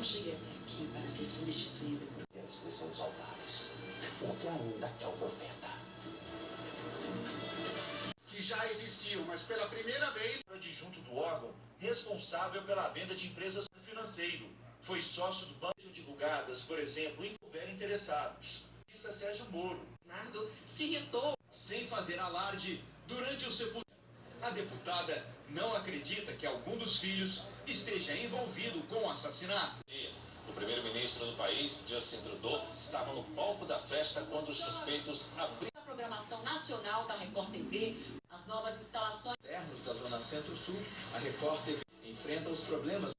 não cheguei até aqui para ser substituída por... Esses são os altares. Outro ainda que é o profeta. Que já existiam, mas pela primeira vez... Adjunto do órgão responsável pela venda de empresas financeiro. Foi sócio do banco divulgadas, por exemplo, em houver interessados. Disse a Sérgio Moro. Bernardo se irritou. Sem fazer alarde, durante o sepultamento, a deputada não acredita que algum dos filhos esteja envolvido com o assassinato. O primeiro-ministro do país, Justin Trudeau, estava no palco da festa quando os suspeitos abriram A programação nacional da Record TV, as novas instalações... Internos da Zona Centro-Sul, a Record TV enfrenta os problemas.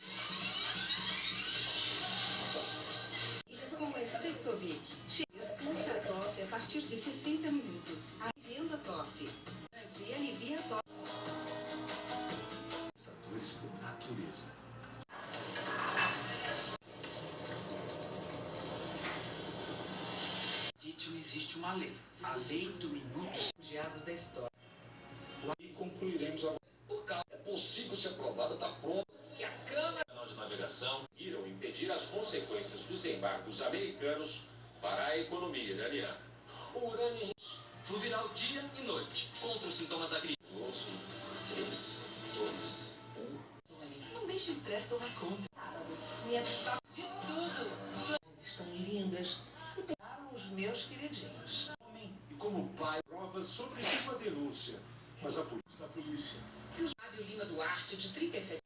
Com a Expectovic, expulsa a tosse a partir de 60 minutos. Aliviando a tosse. E alivia a tosse. Dores por natureza. Vítima, existe uma lei. A lei do minuto. Refugiados da história. E concluiremos a... Por causa É possível ser aprovada, está pronto. que a Câmara... canal de navegação. Irão impedir as consequências dos embargos americanos para a economia iraniana. O urânio fluvial dia e noite, contra os sintomas da crise. 3, 2, 1. Não deixe o estresse tomar conta. De tudo. Estão lindas e pegaram os meus queridinhos. E como pai, provas sobre uma denúncia. Mas a polícia... Fábio Lima Duarte, de 37.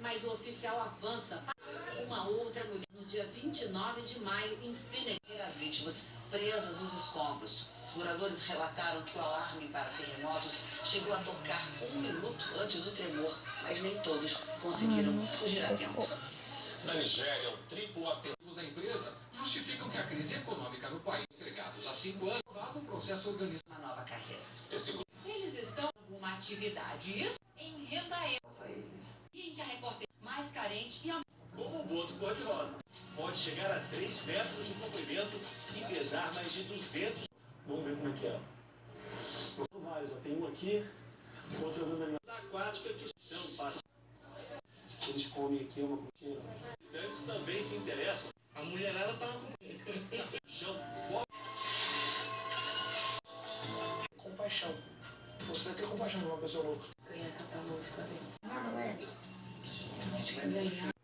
Mas o oficial avança para uma outra mulher no dia 29 de maio em Phoenix. As vítimas presas nos escombros. Os moradores relataram que o alarme para terremotos chegou a tocar 1 minuto antes do tremor, mas nem todos conseguiram fugir a tempo. Na Nigéria, um triplo atentado da empresa justificam que a crise econômica no país, empregados há 5 anos, aprovado um processo organizado. Uma nova carreira. Esse grupo Eles estão com uma atividade, isso em renda extra. E em que a repórter mais carente e a... Como o boto cor-de-rosa. Pode chegar a 3 metros de comprimento e pesar mais de 200. Vamos ver como é que é. São vários, ó. Tem um aqui, outro na minha... Da aquática que são passados. Eles comem aqui uma coqueira. Visitantes também se interessam. A mulherada tava com Chão Compaixão. Você vai ter compaixão de uma pessoa louca. Criança pra novo também. A gente vai ganhar.